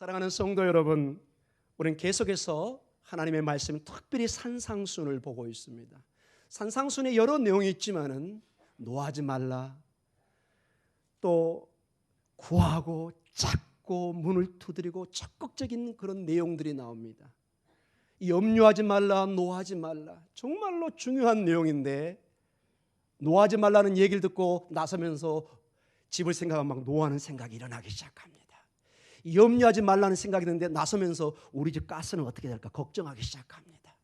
사랑하는 성도 여러분, 우리는 계속해서 하나님의 말씀, 특별히 산상순을 보고 있습니다. 산상순에 여러 내용이 있지만은 노하지 말라, 또 구하고 찾고 문을 두드리고 적극적인 그런 내용들이 나옵니다. 염려하지 말라, 노하지 말라, 정말로 중요한 내용인데 노하지 말라는 얘기를 듣고 나서면서 집을 생각하면 막 노하는 생각이 일어나기 시작합니다. 염려하지 말라는 생각이 드는데 나서면서 우리 집 가스는 어떻게 될까 걱정하기 시작합니다.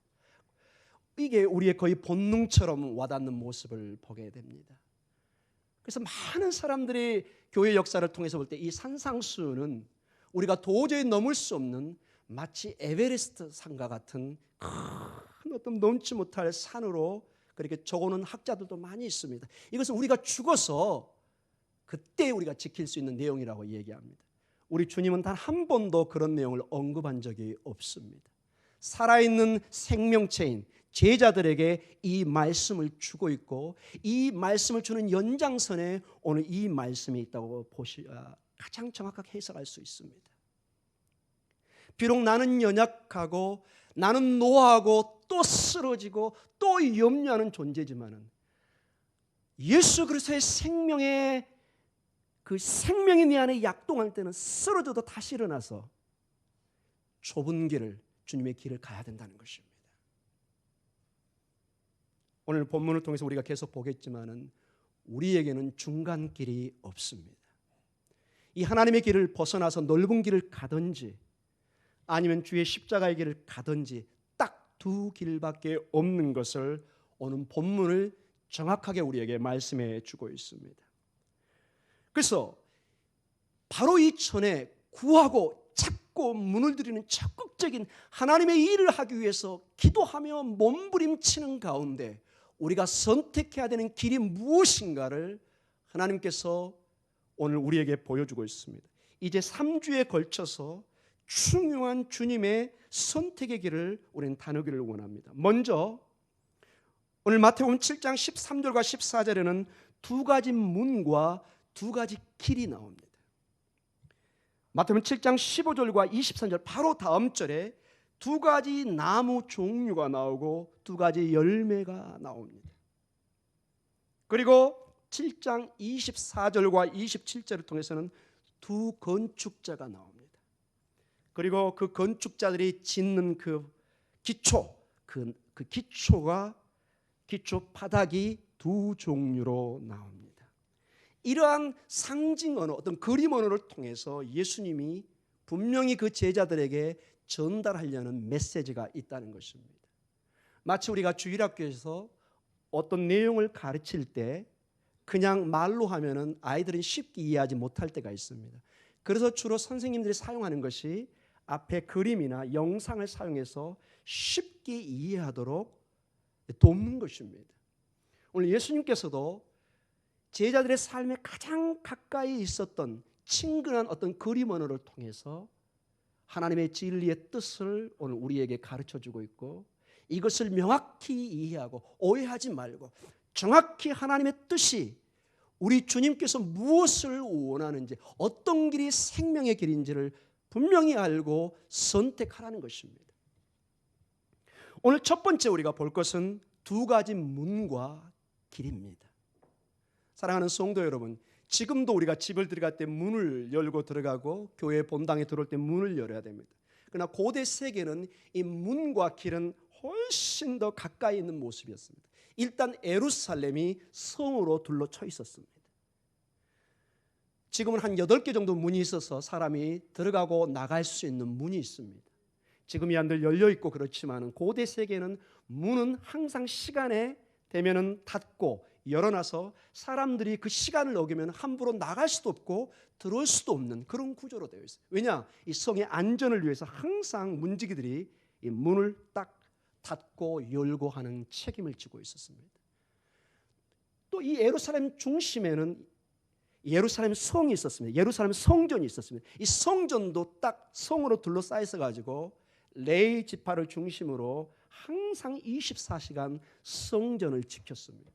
이게 우리의 거의 본능처럼 와닿는 모습을 보게 됩니다. 그래서 많은 사람들이 교회 역사를 통해서 볼 때 이 산상수는 우리가 도저히 넘을 수 없는 마치 에베레스트 산과 같은 큰 어떤 넘지 못할 산으로 그렇게 적어놓은 학자들도 많이 있습니다. 이것은 우리가 죽어서 그때 우리가 지킬 수 있는 내용이라고 얘기합니다. 우리 주님은 단 한 번도 그런 내용을 언급한 적이 없습니다. 살아있는 생명체인 제자들에게 이 말씀을 주고 있고 이 말씀을 주는 연장선에 오늘 이 말씀이 있다고 가장 정확하게 해석할 수 있습니다. 비록 나는 연약하고 나는 노하고 또 쓰러지고 또 염려하는 존재지만은 예수 그리스도의 생명의 그 생명이 내 안에 약동할 때는 쓰러져도 다시 일어나서 좁은 길을, 주님의 길을 가야 된다는 것입니다. 오늘 본문을 통해서 우리가 계속 보겠지만은 우리에게는 중간길이 없습니다. 이 하나님의 길을 벗어나서 넓은 길을 가든지 아니면 주의 십자가의 길을 가든지 딱 두 길밖에 없는 것을 오늘 본문을 정확하게 우리에게 말씀해 주고 있습니다. 그래서 바로 이 전에 구하고 찾고 문을 들이는 적극적인 하나님의 일을 하기 위해서 기도하며 몸부림치는 가운데 우리가 선택해야 되는 길이 무엇인가를 하나님께서 오늘 우리에게 보여주고 있습니다. 이제 3주에 걸쳐서 중요한 주님의 선택의 길을 우리는 다루기를 원합니다. 먼저 오늘 마태복음 7장 13절과 14절에는 두 가지 문과 두 가지 길이 나옵니다. 마태복음 7장 15절과 23절 바로 다음 절에 두 가지 나무 종류가 나오고 두 가지 열매가 나옵니다. 그리고 7장 24절과 27절을 통해서는 두 건축자가 나옵니다. 그리고 그 건축자들이 짓는 그 기초, 그 기초 바닥이 두 종류로 나옵니다. 이러한 상징 언어, 어떤 그림 언어를 통해서 예수님이 분명히 그 제자들에게 전달하려는 메시지가 있다는 것입니다. 마치 우리가 주일학교에서 어떤 내용을 가르칠 때 그냥 말로 하면은 아이들은 쉽게 이해하지 못할 때가 있습니다. 그래서 주로 선생님들이 사용하는 것이 앞에 그림이나 영상을 사용해서 쉽게 이해하도록 돕는 것입니다. 오늘 예수님께서도 제자들의 삶에 가장 가까이 있었던 친근한 어떤 그림 언어를 통해서 하나님의 진리의 뜻을 오늘 우리에게 가르쳐주고 있고 이것을 명확히 이해하고 오해하지 말고 정확히 하나님의 뜻이 우리 주님께서 무엇을 원하는지 어떤 길이 생명의 길인지를 분명히 알고 선택하라는 것입니다. 오늘 첫 번째 우리가 볼 것은 두 가지 문과 길입니다. 사랑하는 성도 여러분, 지금도 우리가 집을 들어갈 때 문을 열고 들어가고 교회 본당에 들어올 때 문을 열어야 됩니다. 그러나 고대 세계는 이 문과 길은 훨씬 더 가까이 있는 모습이었습니다. 일단 예루살렘이 성으로 둘러쳐 있었습니다. 지금은 한 8개 정도 문이 있어서 사람이 들어가고 나갈 수 있는 문이 있습니다. 지금이 한들 열려 있고 그렇지만 고대 세계는 문은 항상 시간에 되면은 닫고 열어놔서 사람들이 그 시간을 어기면 함부로 나갈 수도 없고 들어올 수도 없는 그런 구조로 되어 있어요. 왜냐? 이 성의 안전을 위해서 항상 문지기들이 이 문을 딱 닫고 열고 하는 책임을 지고 있었습니다. 또 이 예루살렘 중심에는 예루살렘 성이 있었습니다. 예루살렘 성전이 있었습니다. 이 성전도 딱 성으로 둘러싸여 있어가지고 레위 지파를 중심으로 항상 24시간 성전을 지켰습니다.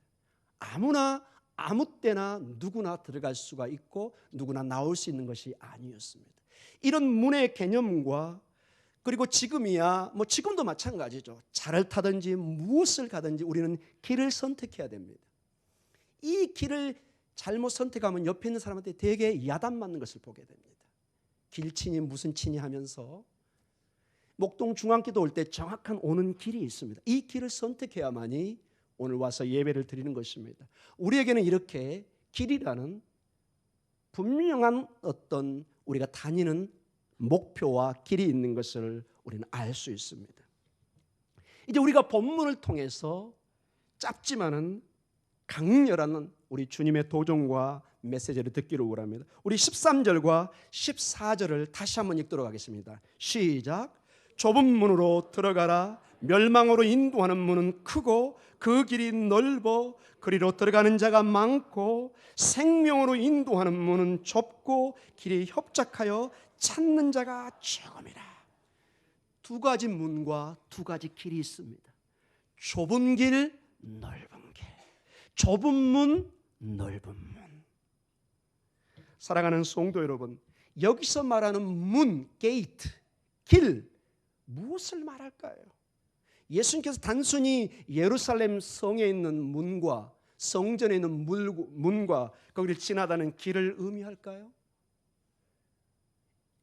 아무나 아무 때나 누구나 들어갈 수가 있고 누구나 나올 수 있는 것이 아니었습니다. 이런 문의 개념과 그리고 지금이야 지금도 마찬가지죠. 차를 타든지 무엇을 가든지 우리는 길을 선택해야 됩니다. 이 길을 잘못 선택하면 옆에 있는 사람한테 되게 야단맞는 것을 보게 됩니다. 길치니 무슨 치니 하면서 목동 중앙교도 올 때 정확한 오는 길이 있습니다. 이 길을 선택해야만이 오늘 와서 예배를 드리는 것입니다. 우리에게는 이렇게 길이라는 분명한 어떤 우리가 다니는 목표와 길이 있는 것을 우리는 알 수 있습니다. 이제 우리가 본문을 통해서 짧지만은 강렬한 우리 주님의 도전과 메시지를 듣기를 원합니다. 우리 13절과 14절을 다시 한번 읽도록 하겠습니다. 시작. 좁은 문으로 들어가라. 멸망으로 인도하는 문은 크고 그 길이 넓어 그리로 들어가는 자가 많고 생명으로 인도하는 문은 좁고 길이 협착하여 찾는 자가 적음이라. 두 가지 문과 두 가지 길이 있습니다. 좁은 길, 넓은 길. 좁은 문, 넓은 문. 사랑하는 성도 여러분, 여기서 말하는 문, 게이트, 길, 무엇을 말할까요? 예수님께서 단순히 예루살렘 성에 있는 문과 성전에 있는 문과 거기를 지나다는 길을 의미할까요?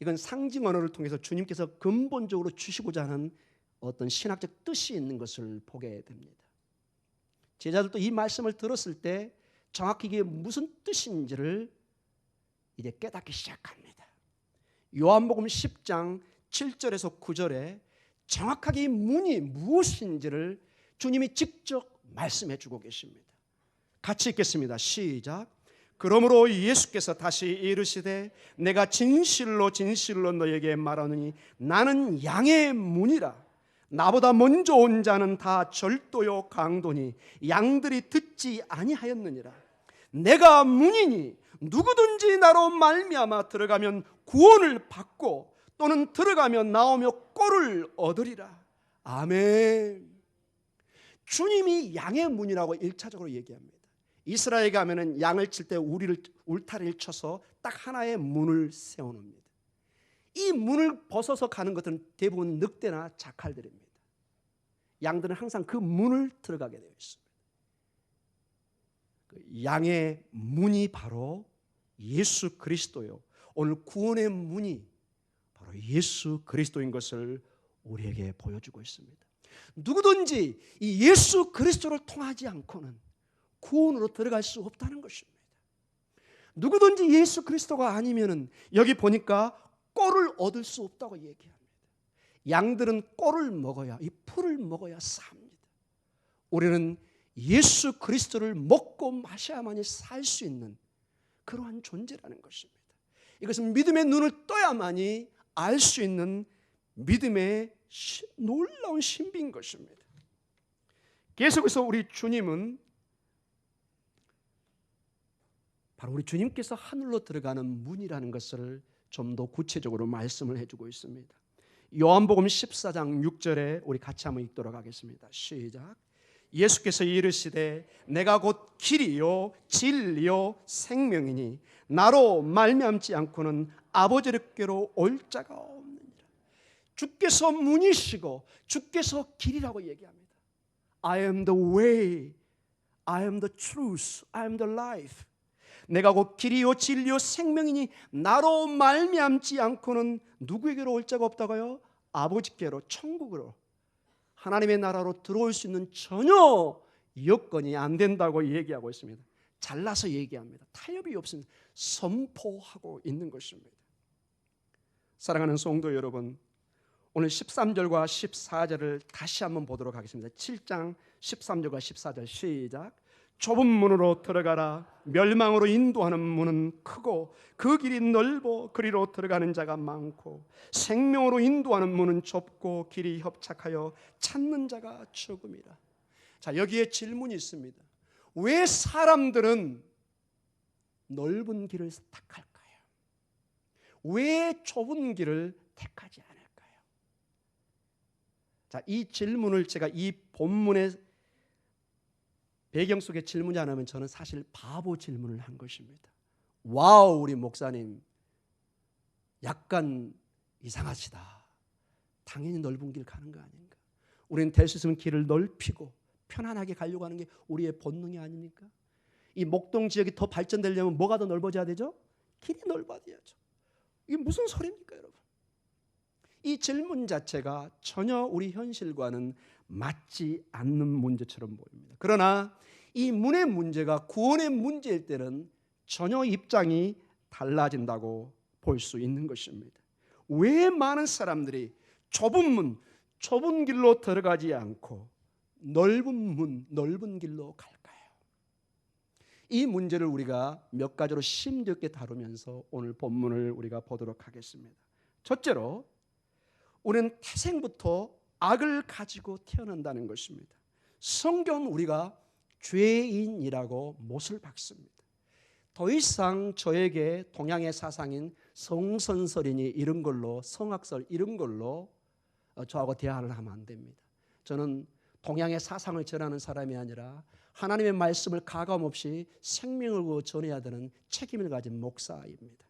이건 상징 언어를 통해서 주님께서 근본적으로 주시고자 하는 어떤 신학적 뜻이 있는 것을 보게 됩니다. 제자들도 이 말씀을 들었을 때 정확히 이게 무슨 뜻인지를 이제 깨닫기 시작합니다. 요한복음 10장 7절에서 9절에 정확하게 이 문이 무엇인지를 주님이 직접 말씀해 주고 계십니다. 같이 읽겠습니다. 시작. 그러므로 예수께서 다시 이르시되 내가 진실로 진실로 너에게 말하노니 나는 양의 문이라. 나보다 먼저 온 자는 다 절도요 강도니 양들이 듣지 아니하였느니라. 내가 문이니 누구든지 나로 말미암아 들어가면 구원을 받고 또는 들어가면 나오며 꼴을 얻으리라. 아멘. 주님이 양의 문이라고 1차적으로 얘기합니다. 이스라엘에 가면은 양을 칠 때 울타리를 쳐서 딱 하나의 문을 세워놓습니다. 이 문을 벗어서 가는 것들은 대부분 늑대나 자칼들입니다. 양들은 항상 그 문을 들어가게 되어 있습니다. 양의 문이 바로 예수 그리스도요. 오늘 구원의 문이 바로 예수 그리스도인 것을 우리에게 보여주고 있습니다. 누구든지 이 예수 그리스도를 통하지 않고는 구원으로 들어갈 수 없다는 것입니다. 누구든지 예수 그리스도가 아니면은 여기 보니까 꼴을 얻을 수 없다고 얘기합니다. 양들은 꼴을 먹어야, 이 풀을 먹어야 삽니다. 우리는 예수 그리스도를 먹고 마셔야만이 살 수 있는 그러한 존재라는 것입니다. 이것은 믿음의 눈을 떠야만이 알 수 있는 믿음의 놀라운 신비인 것입니다. 계속해서 우리 주님은 바로 우리 주님께서 하늘로 들어가는 문이라는 것을 좀 더 구체적으로 말씀을 해주고 있습니다. 요한복음 14장 6절에 우리 같이 한번 읽도록 하겠습니다. 시작. 예수께서 이르시되 내가 곧 길이요 진리요 생명이니 나로 말미암지 않고는 아버지께로 올 자가 없느니라. 주께서 문이시고 주께서 길이라고 얘기합니다. I am the way, I am the truth, I am the life. 내가 곧 길이요 진리요 생명이니 나로 말미암지 않고는 누구에게로 올 자가 없다고요? 아버지께로, 천국으로, 하나님의 나라로 들어올 수 있는 전혀 여건이 안 된다고 얘기하고 있습니다. 잘라서 얘기합니다. 타협이 없습니다. 선포하고 있는 것입니다. 사랑하는 성도 여러분, 오늘 13절과 14절을 다시 한번 보도록 하겠습니다. 7장 13절과 14절 시작. 좁은 문으로 들어가라. 멸망으로 인도하는 문은 크고 그 길이 넓어 그리로 들어가는 자가 많고 생명으로 인도하는 문은 좁고 길이 협착하여 찾는 자가 적음이라. 자, 여기에 질문이 있습니다. 왜 사람들은 넓은 길을 택할까요? 왜 좁은 길을 택하지 않을까요? 자, 이 질문을 제가 이 본문의 배경 속에 질문이 안 하면 저는 사실 바보 질문을 한 것입니다. 와우, 우리 목사님 약간 이상하시다. 당연히 넓은 길 가는 거 아닌가? 우리는 될 수 있으면 길을 넓히고 편안하게 가려고 하는 게 우리의 본능이 아닙니까? 이 목동 지역이 더 발전되려면 뭐가 더 넓어져야 되죠? 길이 넓어져야죠. 이게 무슨 소리입니까, 여러분? 이 질문 자체가 전혀 우리 현실과는 맞지 않는 문제처럼 보입니다. 그러나 이 문의 문제가 구원의 문제일 때는 전혀 입장이 달라진다고 볼 수 있는 것입니다. 왜 많은 사람들이 좁은 문, 좁은 길로 들어가지 않고 넓은 문, 넓은 길로 갈까요? 이 문제를 우리가 몇 가지로 심도 있게 다루면서 오늘 본문을 우리가 보도록 하겠습니다. 첫째로 우리는 태생부터 악을 가지고 태어난다는 것입니다. 성경은 우리가 죄인이라고 못을 박습니다. 더 이상 저에게 동양의 사상인 성선설이니 이런 걸로, 성악설 이런 걸로 저하고 대화를 하면 안 됩니다. 저는 동양의 사상을 전하는 사람이 아니라 하나님의 말씀을 가감없이 생명을 구워 전해야 되는 책임을 가진 목사입니다.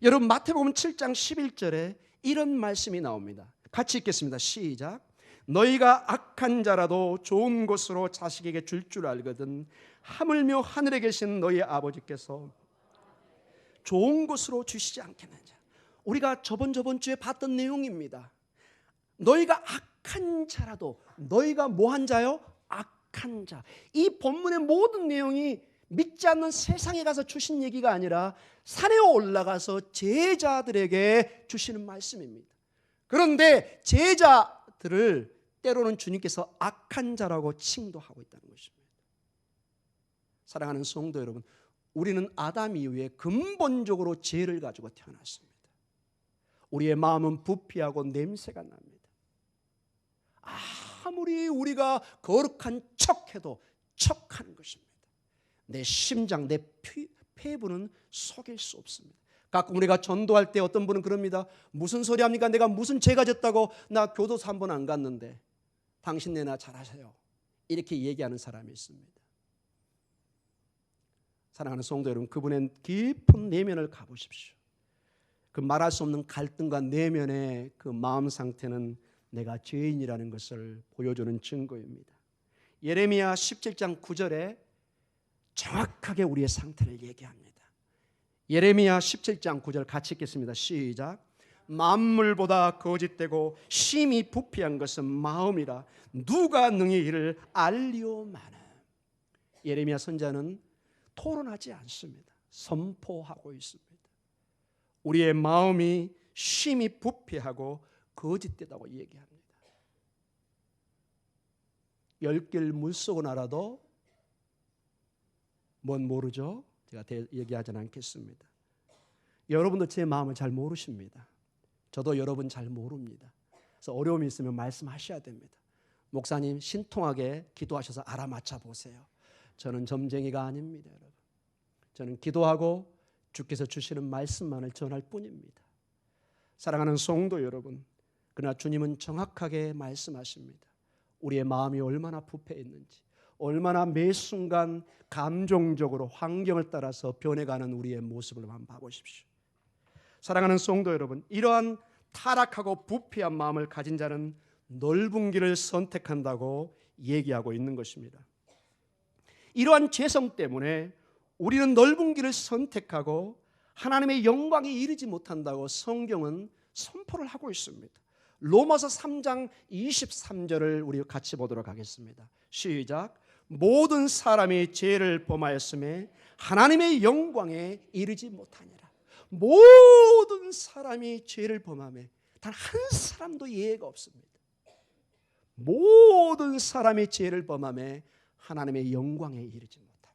여러분, 마태복음 7장 11절에 이런 말씀이 나옵니다. 같이 읽겠습니다. 시작. 너희가 악한 자라도 좋은 것으로 자식에게 줄 줄 알거든 하물며 하늘에 계신 너희 아버지께서 좋은 것으로 주시지 않겠느냐. 우리가 저번 주에 봤던 내용입니다. 너희가 악한 자라도, 너희가 뭐한 자요? 악한 자. 이 본문의 모든 내용이 믿지 않는 세상에 가서 주신 얘기가 아니라 산에 올라가서 제자들에게 주시는 말씀입니다. 그런데 제자들을 때로는 주님께서 악한 자라고 칭도하고 있다는 것입니다. 사랑하는 성도 여러분, 우리는 아담 이후에 근본적으로 죄를 가지고 태어났습니다. 우리의 마음은 부패하고 냄새가 납니다. 아무리 우리가 거룩한 척해도 척하는 것입니다. 내 심장, 내 폐부는 속일 수 없습니다. 가끔 우리가 전도할 때 어떤 분은 그럽니다. 무슨 소리 합니까? 내가 무슨 죄가 졌다고? 나 교도소 한 번 안 갔는데 당신네나 잘하세요. 이렇게 얘기하는 사람이 있습니다. 사랑하는 성도 여러분, 그분의 깊은 내면을 가보십시오. 그 말할 수 없는 갈등과 내면의 그 마음 상태는 내가 죄인이라는 것을 보여주는 증거입니다. 예레미야 17장 9절에 정확하게 우리의 상태를 얘기합니다. 예레미야 17장 9절 같이 읽겠습니다. 시작. 만물보다 거짓되고 심히 부패한 것은 마음이라 누가 능히 이를 알리오마는. 예레미야 선지자는 토론하지 않습니다. 선포하고 있습니다. 우리의 마음이 심히 부패하고 거짓되다고 얘기합니다. 10개를 물속으로 알아도 뭔 모르죠? 제가 얘기하지는 않겠습니다. 여러분도 제 마음을 잘 모르십니다. 저도 여러분 잘 모릅니다. 그래서 어려움이 있으면 말씀하셔야 됩니다. 목사님, 신통하게 기도하셔서 알아맞혀 보세요. 저는 점쟁이가 아닙니다, 여러분. 저는 기도하고 주께서 주시는 말씀만을 전할 뿐입니다. 사랑하는 성도 여러분, 그러나 주님은 정확하게 말씀하십니다. 우리의 마음이 얼마나 부패했는지, 얼마나 매 순간 감정적으로 환경을 따라서 변해가는 우리의 모습을 한번 봐보십시오. 사랑하는 성도 여러분, 이러한 타락하고 부패한 마음을 가진 자는 넓은 길을 선택한다고 얘기하고 있는 것입니다. 이러한 죄성 때문에 우리는 넓은 길을 선택하고 하나님의 영광에 이르지 못한다고 성경은 선포를 하고 있습니다. 로마서 3장 23절을 우리 같이 보도록 하겠습니다. 시작. 모든 사람이 죄를 범하였음에 하나님의 영광에 이르지 못하니라. 모든 사람이 죄를 범하며 단 한 사람도 예외가 없습니다. 모든 사람이 죄를 범하며 하나님의 영광에 이르지 못합니다.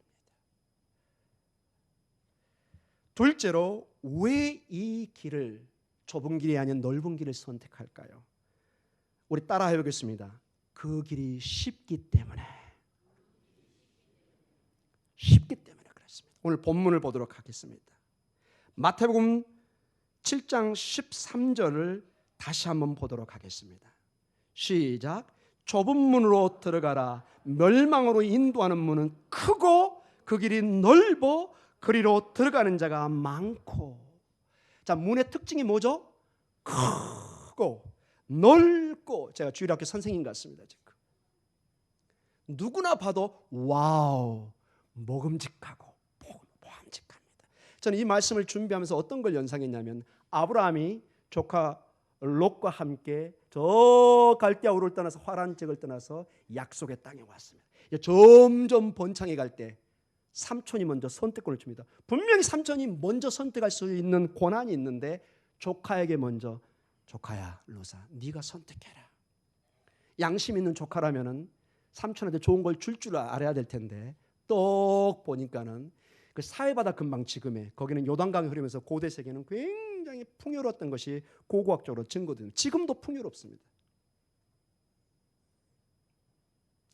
둘째로, 왜 이 길을, 좁은 길이 아닌 넓은 길을 선택할까요? 우리 따라 해보겠습니다. 그 길이 쉽기 때문에. 쉽기 때문에 그렇습니다. 오늘 본문을 보도록 하겠습니다. 마태복음 7장 13절을 다시 한번 보도록 하겠습니다. 시작. 좁은 문으로 들어가라. 멸망으로 인도하는 문은 크고 그 길이 넓어 그리로 들어가는 자가 많고. 자, 문의 특징이 뭐죠? 크고 넓고, 제가 주일학교 선생님 같습니다. 지금 누구나 봐도 와우, 먹음직하고 보암직합니다. 저는 이 말씀을 준비하면서 어떤 걸 연상했냐면, 아브라함이 조카 롯과 함께 저 갈대아 우르를 떠나서 화란 지역을 떠나서 약속의 땅에 왔습니다. 점점 번창해 갈 때 삼촌이 먼저 선택권을 줍니다. 분명히 삼촌이 먼저 선택할 수 있는 권한이 있는데 조카에게 먼저, 조카야 롯아, 네가 선택해라. 양심 있는 조카라면은 삼촌한테 좋은 걸 줄 알아야 될 텐데, 똑 보니까는 그 사해바다 근방 지금에, 거기는 요단강이 흐르면서 고대 세계는 굉장히 풍요로웠던 것이 고고학적으로 증거됩니다. 지금도 풍요롭습니다.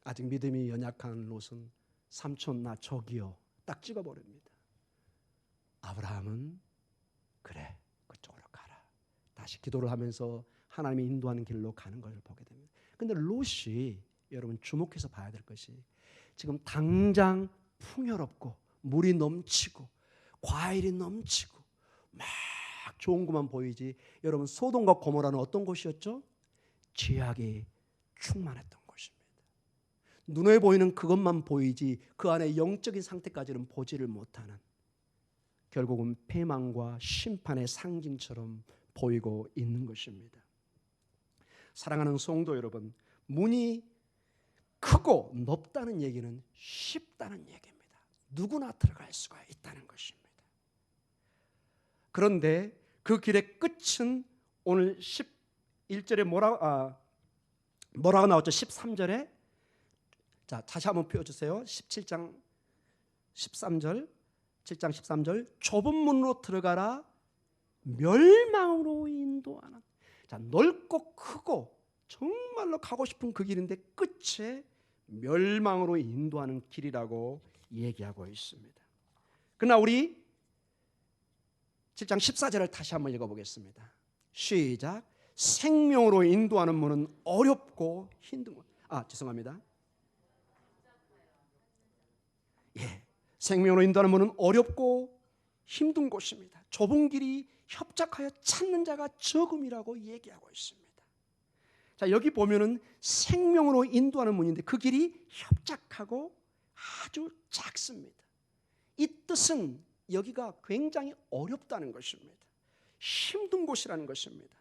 아직 믿음이 연약한 롯은 삼촌 나 저기요 딱 찍어버립니다. 아브라함은 그래 그쪽으로 가라. 다시 기도를 하면서 하나님이 인도하는 길로 가는 걸 보게 됩니다. 그런데 롯이, 여러분 주목해서 봐야 될 것이, 지금 당장 풍요롭고 물이 넘치고 과일이 넘치고 막 좋은 것만 보이지, 여러분 소돔과 고모라는 어떤 곳이었죠? 죄악이 충만했던 곳입니다. 눈에 보이는 그것만 보이지 그 안에 영적인 상태까지는 보지를 못하는, 결국은 패망과 심판의 상징처럼 보이고 있는 것입니다. 사랑하는 성도 여러분, 문이 크고 높다는 얘기는 쉽다는 얘기입니다. 누구나 들어갈 수가 있다는 것입니다. 그런데 그 길의 끝은 오늘 11절에 뭐라고 나왔죠? 13절에, 자 다시 한번 펴주세요. 17장 13절, 7장 13절, 좁은 문으로 들어가라, 멸망으로 인도하는. 자, 넓고 크고 정말로 가고 싶은 그 길인데 끝에 멸망으로 인도하는 길이라고 얘기하고 있습니다. 그러나 우리 7장 14절을 다시 한번 읽어보겠습니다. 시작. 생명으로 인도하는 문은 어렵고 힘든 것. 죄송합니다. 생명으로 인도하는 문은 어렵고 힘든 곳입니다. 좁은 길이 협착하여 찾는 자가 적음이라고 얘기하고 있습니다. 자, 여기 보면은 생명으로 인도하는 문인데 그 길이 협착하고 아주 작습니다. 이 뜻은 여기가 굉장히 어렵다는 것입니다. 힘든 곳이라는 것입니다.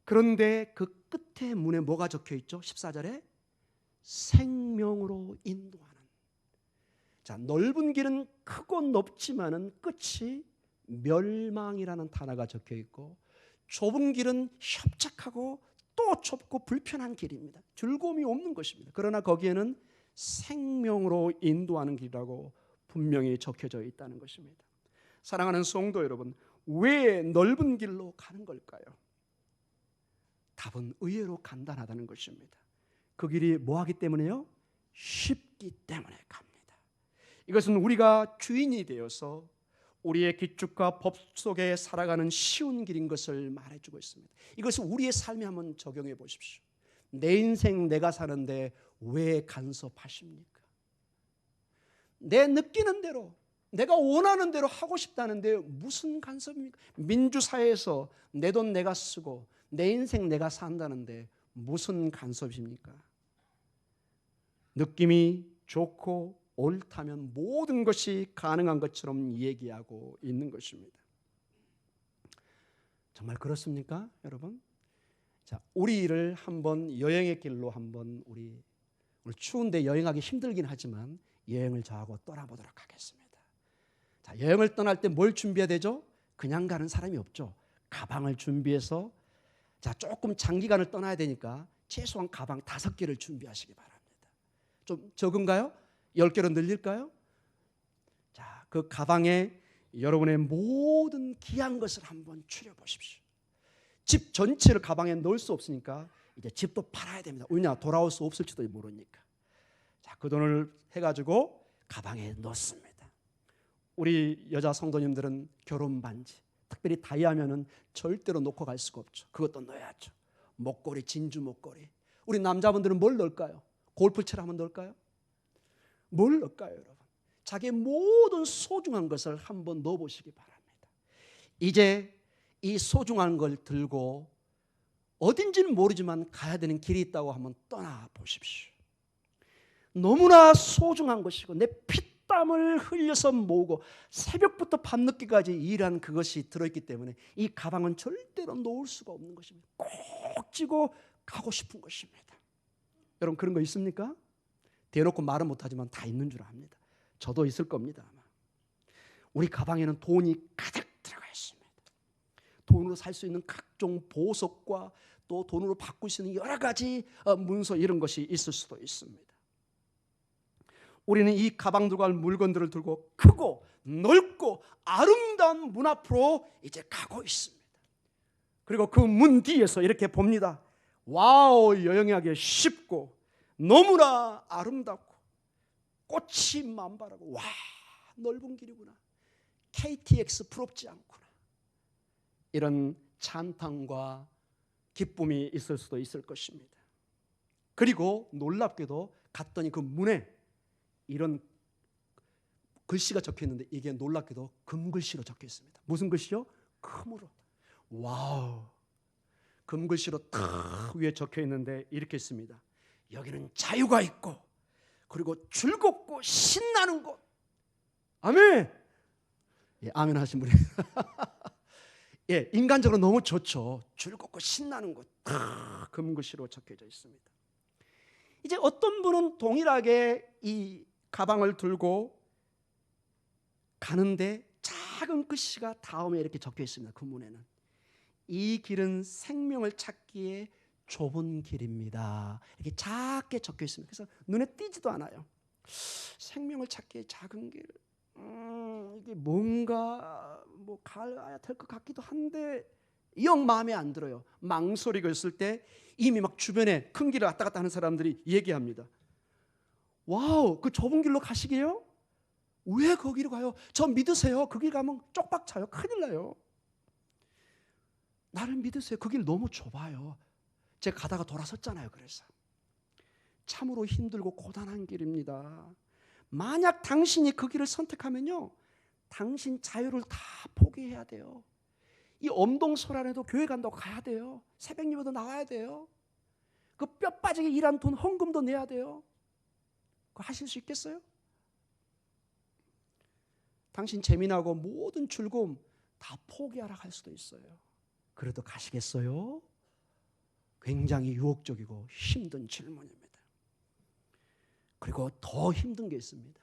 그런데 그 끝에 문에 뭐가 적혀 있죠? 14절에 생명으로 인도하는. 자, 넓은 길은 크고 높지만은 끝이 멸망이라는 단어가 적혀 있고, 좁은 길은 협착하고 또 좁고 불편한 길입니다. 즐거움이 없는 것입니다. 그러나 거기에는 생명으로 인도하는 길이라고 분명히 적혀져 있다는 것입니다. 사랑하는 성도 여러분, 왜 넓은 길로 가는 걸까요? 답은 의외로 간단하다는 것입니다. 그 길이 뭐하기 때문에요? 쉽기 때문에 갑니다. 이것은 우리가 주인이 되어서 우리의 규칙과 법 속에 살아가는 쉬운 길인 것을 말해주고 있습니다. 이것을 우리의 삶에 한번 적용해 보십시오. 내 인생 내가 사는데 왜 간섭하십니까? 내 느끼는 대로, 내가 원하는 대로 하고 싶다는데 무슨 간섭입니까? 민주사회에서 내 돈 내가 쓰고 내 인생 내가 산다는데 무슨 간섭입니까? 느낌이 좋고 옳다면 모든 것이 가능한 것처럼 얘기하고 있는 것입니다. 정말 그렇습니까, 여러분? 자, 우리를 한번 여행의 길로 한번 오늘 추운데 여행하기 힘들긴 하지만 여행을 저하고 떠나보도록 하겠습니다. 자, 여행을 떠날 때 뭘 준비해야 되죠? 그냥 가는 사람이 없죠. 가방을 준비해서, 자, 조금 장기간을 떠나야 되니까 최소한 가방 5개를 준비하시기 바랍니다. 좀 적은가요? 10개로 늘릴까요? 자, 그 가방에 여러분의 모든 귀한 것을 한번 추려보십시오. 집 전체를 가방에 넣을 수 없으니까 이제 집도 팔아야 됩니다. 왜냐? 돌아올 수 없을지도 모르니까. 자, 그 돈을 해가지고 가방에 넣습니다. 우리 여자 성도님들은 결혼 반지, 특별히 다이아면은 절대로 놓고 갈 수가 없죠. 그것도 넣어야죠. 목걸이, 진주 목걸이. 우리 남자분들은 뭘 넣을까요? 골프채를 한번 넣을까요? 뭘 넣을까요, 여러분? 자기의 모든 소중한 것을 한번 넣어보시기 바랍니다. 이제 이 소중한 걸 들고 어딘지는 모르지만 가야 되는 길이 있다고 한번 떠나보십시오. 너무나 소중한 것이고 내 피땀을 흘려서 모으고 새벽부터 밤늦게까지 일한 그것이 들어있기 때문에 이 가방은 절대로 놓을 수가 없는 것입니다. 꼭 쥐고 가고 싶은 것입니다. 여러분 그런 거 있습니까? 대놓고 말은 못하지만 다 있는 줄 압니다. 저도 있을 겁니다. 아마. 우리 가방에는 돈이 가득 들어가 있습니다. 돈으로 살 수 있는 각종 보석과 또 돈으로 바꿀 수 있는 여러 가지 문서 이런 것이 있을 수도 있습니다. 우리는 이 가방들과 물건들을 들고 크고 넓고 아름다운 문 앞으로 이제 가고 있습니다. 그리고 그 문 뒤에서 이렇게 봅니다. 와우, 여행하기 쉽고 너무나 아름답고 꽃이 만발하고 와, 넓은 길이구나. KTX 부럽지 않구나. 이런 찬탄과 기쁨이 있을 수도 있을 것입니다. 그리고 놀랍게도 갔더니 그 문에 이런 글씨가 적혀 있는데 이게 놀랍게도 금글씨로 적혀 있습니다. 무슨 글씨요? 금으로. 와우. 금글씨로 탁 위에 적혀 있는데 이렇게 있습니다. 여기는 자유가 있고 그리고 즐겁고 신나는 곳. 아멘. 예, 아멘 하신 분이. 예, 인간적으로 너무 좋죠. 즐겁고 신나는 곳. 탁 금글씨로 적혀져 있습니다. 이제 어떤 분은 동일하게 이 가방을 들고 가는데 작은 글씨가 다음에 이렇게 적혀 있습니다. 그 문에는 이 길은 생명을 찾기에 좁은 길입니다. 이렇게 작게 적혀 있습니다. 그래서 눈에 띄지도 않아요. 생명을 찾기에 작은 길. 이게 뭔가 뭐 가야 될 것 같기도 한데 영 마음에 안 들어요. 망설이고 있을 때 이미 막 주변에 큰 길을 왔다 갔다 하는 사람들이 얘기합니다. 와우, 그 좁은 길로 가시게요? 왜 거기로 가요? 저 믿으세요. 그 길 가면 쪽박 차요. 큰일 나요. 나를 믿으세요. 그 길 너무 좁아요. 제가 가다가 돌아섰잖아요. 그래서 참으로 힘들고 고단한 길입니다. 만약 당신이 그 길을 선택하면요, 당신 자유를 다 포기해야 돼요. 이 엄동설안에도 교회 간다고 가야 돼요. 새벽 예배도 나와야 돼요. 그 뼈 빠지게 일한 돈 헌금도 내야 돼요. 그거 하실 수 있겠어요? 당신 재미나고 모든 즐거움 다 포기하라 할 수도 있어요. 그래도 가시겠어요? 굉장히 유혹적이고 힘든 질문입니다. 그리고 더 힘든 게 있습니다.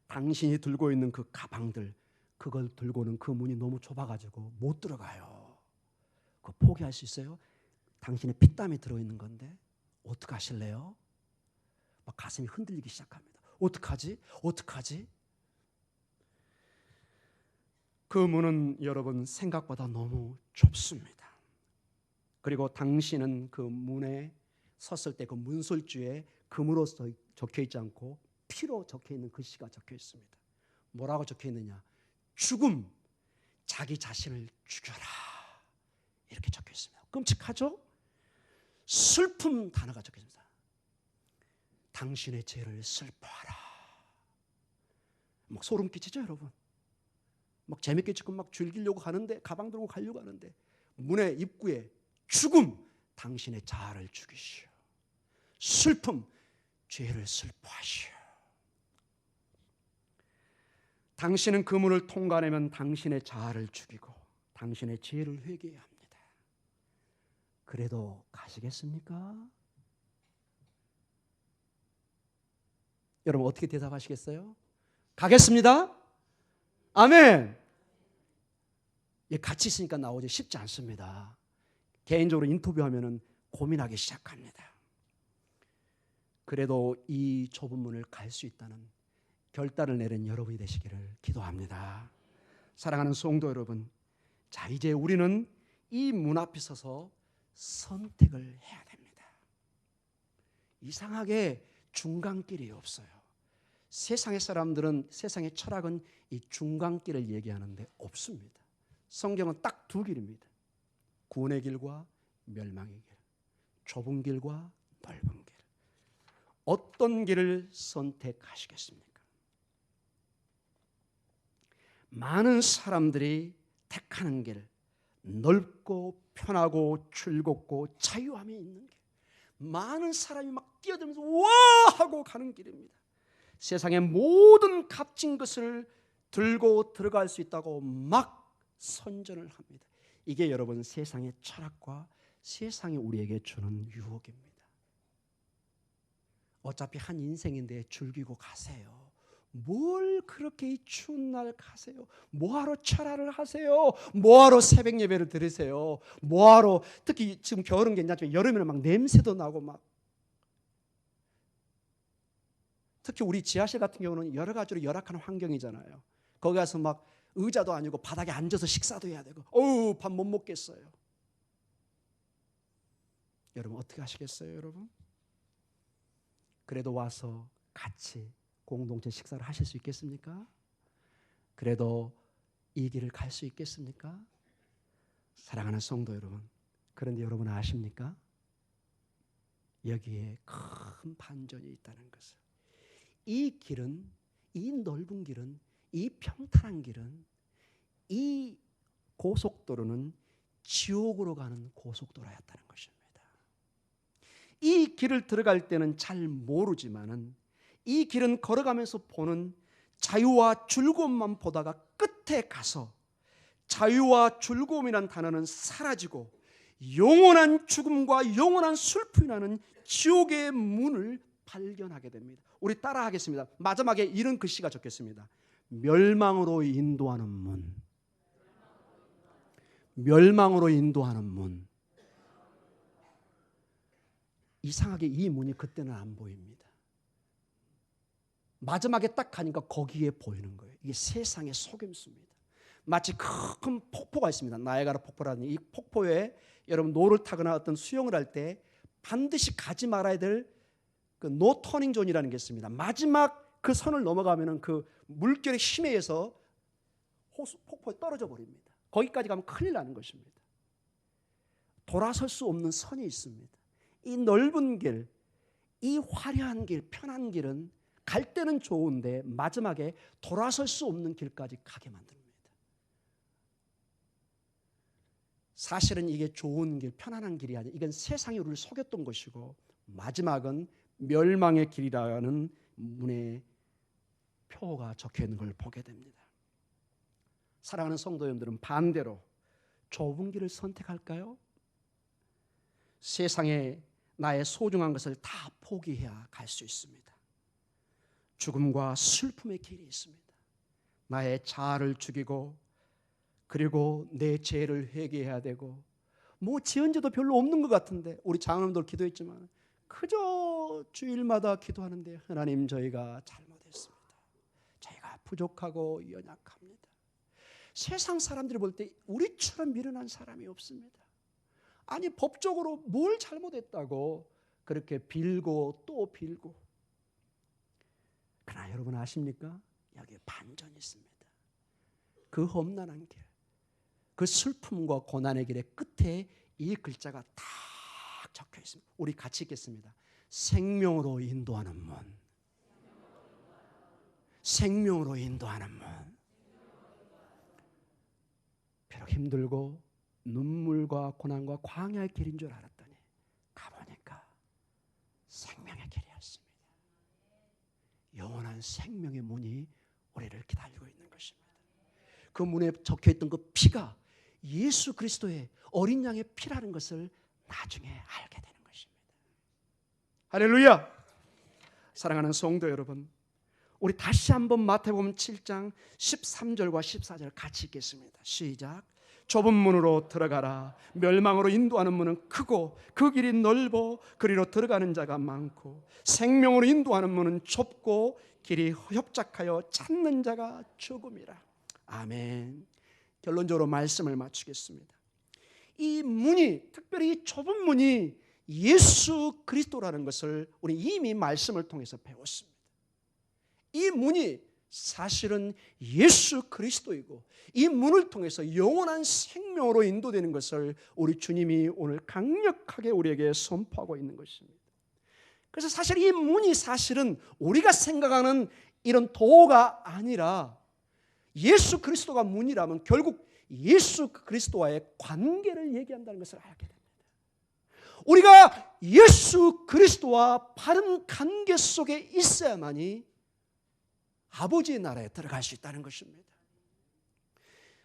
당신이 들고 있는 그 가방들, 그걸 들고는 그 문이 너무 좁아가지고 못 들어가요. 그거 포기할 수 있어요? 당신의 피땀이 들어있는 건데 어떻게 하실래요? 막 가슴이 흔들리기 시작합니다. 어떡하지? 어떡하지? 그 문은 여러분 생각보다 너무 좁습니다. 그리고 당신은 그 문에 섰을 때 그 문설주에 금으로 적혀 있지 않고 피로 적혀 있는 글씨가 적혀 있습니다. 뭐라고 적혀 있느냐? 죽음, 자기 자신을 죽여라. 이렇게 적혀 있습니다. 끔찍하죠? 슬픔 단어가 적혀 있습니다. 당신의 죄를 슬퍼하라. 막 소름 끼치죠, 여러분? 막 재밌게 지금 막 즐기려고 하는데, 가방 들고 가려고 하는데 문의 입구에 죽음, 당신의 자아를 죽이시오. 슬픔, 죄를 슬퍼하시오. 당신은 그 문을 통과하면 당신의 자아를 죽이고 당신의 죄를 회개해야 합니다. 그래도 가시겠습니까? 여러분 어떻게 대답하시겠어요? 가겠습니다. 아멘. 같이 있으니까 나오지 쉽지 않습니다. 개인적으로 인터뷰하면 고민하기 시작합니다. 그래도 이 좁은 문을 갈 수 있다는 결단을 내린 여러분이 되시기를 기도합니다. 사랑하는 성도 여러분, 자 이제 우리는 이 문 앞에 서서 선택을 해야 됩니다. 이상하게 중간길이 없어요. 세상의 사람들은, 세상의 철학은 이 중간길을 얘기하는데 없습니다. 성경은 딱 두 길입니다. 구원의 길과 멸망의 길, 좁은 길과 넓은 길. 어떤 길을 선택하시겠습니까? 많은 사람들이 택하는 길, 넓고 편하고 즐겁고 자유함이 있는 길, 많은 사람이 막 뛰어들면서 와 하고 가는 길입니다. 세상의 모든 값진 것을 들고 들어갈 수 있다고 막 선전을 합니다. 이게 여러분 세상의 철학과 세상이 우리에게 주는 유혹입니다. 어차피 한 인생인데 즐기고 가세요. 뭘 그렇게 이 추운 날 가세요? 뭐하러 철야를 하세요? 뭐하러 새벽 예배를 드리세요? 뭐하러, 특히 지금 겨울은 괜찮지만 여름에는 막 냄새도 나고 막, 특히 우리 지하실 같은 경우는 여러 가지로 열악한 환경이잖아요. 거기 가서 막 의자도 아니고 바닥에 앉아서 식사도 해야 되고, 어우 밥 못 먹겠어요. 여러분 어떻게 하시겠어요, 여러분? 그래도 와서 같이 공동체 식사를 하실 수 있겠습니까? 그래도 이 길을 갈 수 있겠습니까? 사랑하는 성도 여러분, 그런데 여러분 아십니까? 여기에 큰 반전이 있다는 것을. 이 길은, 이 넓은 길은, 이 평탄한 길은, 이 고속도로는 지옥으로 가는 고속도로였다는 것입니다. 이 길을 들어갈 때는 잘 모르지만은 이 길은 걸어가면서 보는 자유와 즐거움만 보다가 끝에 가서 자유와 즐거움이란 단어는 사라지고 영원한 죽음과 영원한 슬픔이라는 지옥의 문을 발견하게 됩니다. 우리 따라 하겠습니다. 마지막에 이런 글씨가 적혔습니다. 멸망으로 인도하는 문. 멸망으로 인도하는 문. 이상하게 이 문이 그때는 안 보입니다. 마지막에 딱 가니까 거기에 보이는 거예요. 이게 세상의 속임수입니다. 마치 큰 폭포가 있습니다. 나이아가라 폭포라는 이 폭포에 여러분 노를 타거나 어떤 수영을 할 때 반드시 가지 말아야 될 그 노 터닝 존이라는 게 있습니다. 마지막 그 선을 넘어가면은 그 물결의 힘에 의해서 폭포에 떨어져 버립니다. 거기까지 가면 큰일 나는 것입니다. 돌아설 수 없는 선이 있습니다. 이 넓은 길, 이 화려한 길, 편한 길은 갈 때는 좋은데 마지막에 돌아설 수 없는 길까지 가게 만듭니다. 사실은 이게 좋은 길, 편안한 길이 아니라 이건 세상이 우리를 속였던 것이고 마지막은 멸망의 길이라는 문에 표가 적혀 있는 걸 보게 됩니다. 사랑하는 성도 여러분들은 반대로 좁은 길을 선택할까요? 세상에 나의 소중한 것을 다 포기해야 갈 수 있습니다. 죽음과 슬픔의 길이 있습니다. 나의 자아를 죽이고 그리고 내 죄를 회개해야 되고 뭐 지은 죄도 별로 없는 것 같은데 우리 장로님들 기도했지만 그저 주일마다 기도하는데 하나님 저희가 잘못했습니다. 저희가 부족하고 연약합니다. 세상 사람들이 볼 때 우리처럼 미련한 사람이 없습니다. 아니 법적으로 뭘 잘못했다고 그렇게 빌고 또 빌고. 그러나 여러분 아십니까? 여기에 반전이 있습니다. 그 험난한 길, 그 슬픔과 고난의 길의 끝에 이 글자가 딱 적혀 있습니다. 우리 같이 읽겠습니다. 생명으로 인도하는 문. 생명으로 인도하는 문. 비록 힘들고 눈물과 고난과 광야의 길인 줄 알았더니 가보니까 생명의 길이었습니다. 영원한 생명의 문이 우리를 기다리고 있는 것입니다. 그 문에 적혀있던 그 피가 예수 그리스도의 어린 양의 피라는 것을 나중에 알게 되는 것입니다. 할렐루야! 사랑하는 성도 여러분, 우리 다시 한번 마태복음 7장 13절과 14절 같이 읽겠습니다. 시작. 좁은 문으로 들어가라. 멸망으로 인도하는 문은 크고 그 길이 넓어 그리로 들어가는 자가 많고 생명으로 인도하는 문은 좁고 길이 협착하여 찾는 자가 적음이라. 아멘. 결론적으로 말씀을 마치겠습니다. 이 문이, 특별히 이 좁은 문이 예수 그리스도라는 것을 우리 이미 말씀을 통해서 배웠습니다. 이 문이 사실은 예수 그리스도이고 이 문을 통해서 영원한 생명으로 인도되는 것을 우리 주님이 오늘 강력하게 우리에게 선포하고 있는 것입니다. 그래서 사실 이 문이 사실은 우리가 생각하는 이런 도가 아니라 예수 그리스도가 문이라면 결국 예수 그리스도와의 관계를 얘기한다는 것을 알게 됩니다. 우리가 예수 그리스도와 바른 관계 속에 있어야만이 아버지의 나라에 들어갈 수 있다는 것입니다.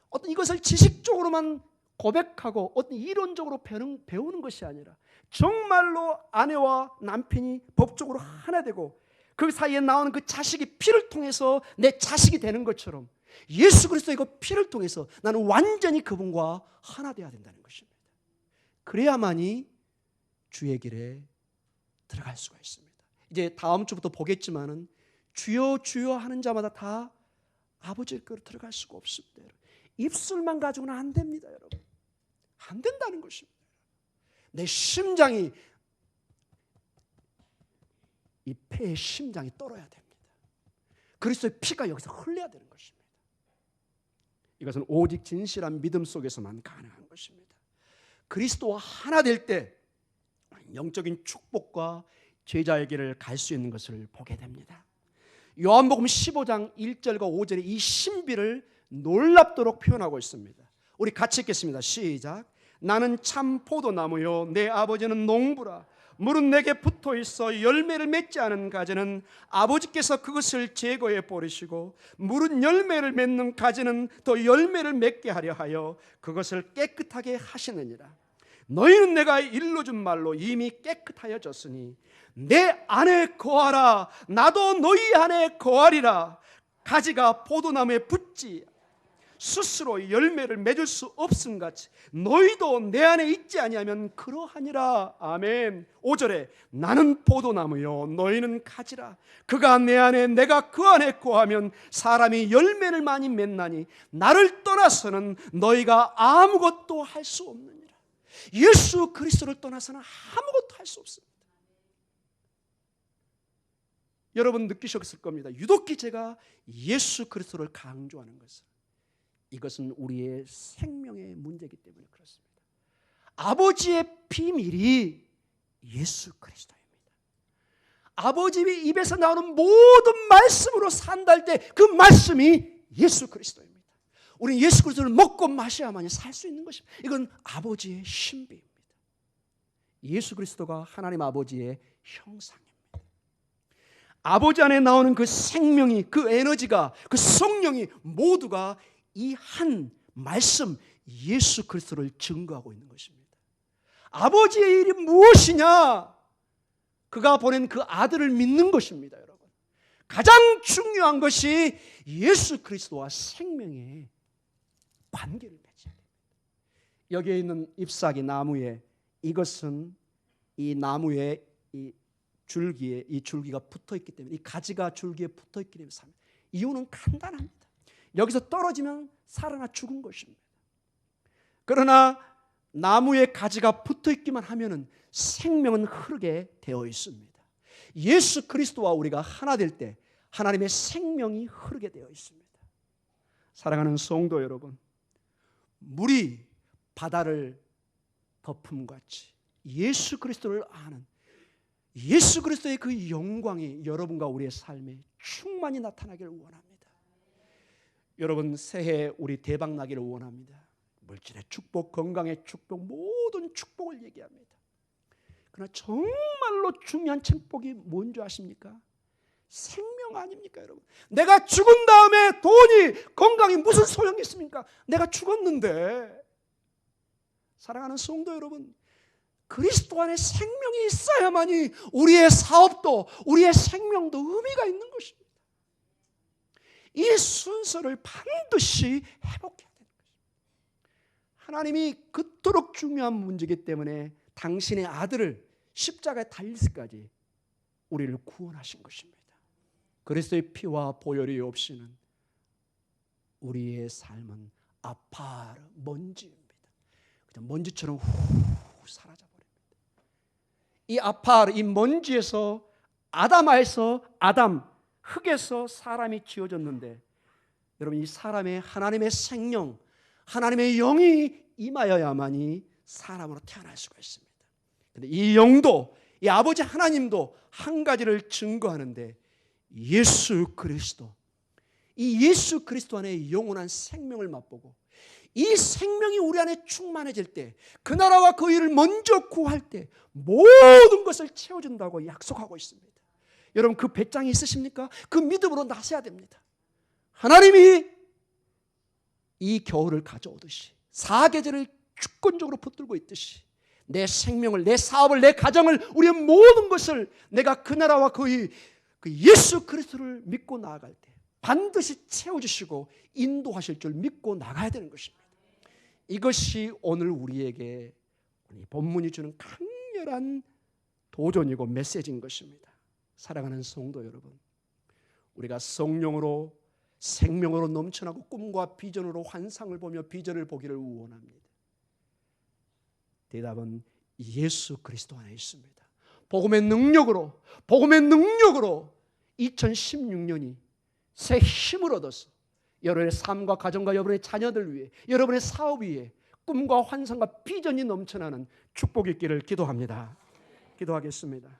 어떤 이것을 지식적으로만 고백하고 어떤 이론적으로 배우는 것이 아니라 정말로 아내와 남편이 법적으로 하나 되고 그 사이에 나오는 그 자식이 피를 통해서 내 자식이 되는 것처럼 예수 그리스도의 그 피를 통해서 나는 완전히 그분과 하나 되어야 된다는 것입니다. 그래야만이 주의 길에 들어갈 수가 있습니다. 이제 다음 주부터 보겠지만은 주여 주여 하는 자마다 다 아버지의 길로 들어갈 수가 없습니다. 입술만 가지고는 안 됩니다, 여러분. 안 된다는 것입니다. 내 심장이, 이 폐의 심장이 떨어야 됩니다. 그리스도의 피가 여기서 흘러야 되는 것입니다. 이것은 오직 진실한 믿음 속에서만 가능한 것입니다. 그리스도와 하나 될 때 영적인 축복과 제자의 길을 갈 수 있는 것을 보게 됩니다. 요한복음 15장 1절과 5절에 이 신비를 놀랍도록 표현하고 있습니다. 우리 같이 읽겠습니다. 시작. 나는 참 포도나무요 내 아버지는 농부라. 물은 내게 붙어 있어 열매를 맺지 않은 가지는 아버지께서 그것을 제거해 버리시고 물은 열매를 맺는 가지는 더 열매를 맺게 하려 하여 그것을 깨끗하게 하시느니라. 너희는 내가 일러준 말로 이미 깨끗하여졌으니 내 안에 거하라. 나도 너희 안에 거하리라. 가지가 포도나무에 붙지 스스로 열매를 맺을 수 없음같이 너희도 내 안에 있지 아니하면 그러하니라. 아멘. 5절에 나는 포도나무요 너희는 가지라. 그가 내 안에 내가 그 안에 거하면 사람이 열매를 많이 맺나니 나를 떠나서는 너희가 아무것도 할 수 없느니라. 예수 그리스도를 떠나서는 아무것도 할 수 없습니다. 여러분 느끼셨을 겁니다. 유독히 제가 예수 그리스도를 강조하는 것은 이것은 우리의 생명의 문제이기 때문에 그렇습니다. 아버지의 비밀이 예수 그리스도입니다. 아버지의 입에서 나오는 모든 말씀으로 산다 할 때 그 말씀이 예수 그리스도입니다. 우리는 예수 그리스도를 먹고 마셔야만 살 수 있는 것입니다. 이건 아버지의 신비입니다. 예수 그리스도가 하나님 아버지의 형상입니다. 아버지 안에 나오는 그 생명이, 그 에너지가, 그 성령이 모두가 이 한 말씀 예수 그리스도를 증거하고 있는 것입니다. 아버지의 일이 무엇이냐? 그가 보낸 그 아들을 믿는 것입니다, 여러분. 가장 중요한 것이 예수 그리스도와 생명의 관계를 맺어야 됩니다. 여기에 있는 잎사귀 나무에 이것은 이 나무에 이 줄기에 이 줄기가 붙어 있기 때문에 이 가지가 줄기에 붙어 있기 때문에 삽니다. 이유는 간단합니다. 여기서 떨어지면 살아나 죽은 것입니다. 그러나 나무에 가지가 붙어 있기만 하면은 생명은 흐르게 되어 있습니다. 예수 그리스도와 우리가 하나 될 때 하나님의 생명이 흐르게 되어 있습니다. 사랑하는 성도 여러분, 물이 바다를 덮음같이 예수 그리스도를 아는 예수 그리스도의 그 영광이 여러분과 우리의 삶에 충만히 나타나기를 원합니다. 여러분 새해 우리 대박 나기를 원합니다. 물질의 축복, 건강의 축복, 모든 축복을 얘기합니다. 그러나 정말로 중요한 축복이 뭔지 아십니까? 생명 아닙니까, 여러분? 내가 죽은 다음에 돈이, 건강이 무슨 소용이 있습니까? 내가 죽었는데. 사랑하는 성도 여러분, 그리스도 안에 생명이 있어야만이 우리의 사업도, 우리의 생명도 의미가 있는 것입니다. 이 순서를 반드시 회복해야 되는 것입니다. 하나님이 그토록 중요한 문제이기 때문에 당신의 아들을 십자가에 달리기까지 우리를 구원하신 것입니다. 그리스도의 피와 보혈이 없이는 우리의 삶은 아파르 먼지입니다. 그냥 먼지처럼 후 사라져 버립니다. 이 아파르, 이 먼지에서 아담아에서 아담, 흙에서 사람이 지어졌는데 여러분 이 사람의 하나님의 생명, 하나님의 영이 임하여야만이 사람으로 태어날 수가 있습니다. 그런데 이 영도, 이 아버지 하나님도 한 가지를 증거하는데 예수 그리스도, 이 예수 그리스도 안에 영원한 생명을 맛보고 이 생명이 우리 안에 충만해질 때, 그 나라와 그 일을 먼저 구할 때 모든 것을 채워준다고 약속하고 있습니다. 여러분, 그 배짱이 있으십니까? 그 믿음으로 나서야 됩니다. 하나님이 이 겨울을 가져오듯이, 사계절을 주권적으로 붙들고 있듯이, 내 생명을, 내 사업을, 내 가정을, 우리의 모든 것을 내가 그 나라와 그 예수 그리스도를 믿고 나아갈 때 반드시 채워주시고 인도하실 줄 믿고 나가야 되는 것입니다. 이것이 오늘 우리에게 본문이 주는 강렬한 도전이고 메시지인 것입니다. 사랑하는 성도 여러분, 우리가 성령으로, 생명으로 넘쳐나고 꿈과 비전으로 환상을 보며 비전을 보기를 원합니다. 대답은 예수 그리스도 안에 있습니다. 복음의 능력으로 2016년이 새 힘을 얻어서 여러분의 삶과 가정과 여러분의 자녀들 위해, 여러분의 사업 위에 꿈과 환상과 비전이 넘쳐나는 축복이 있기를 기도합니다. 기도하겠습니다.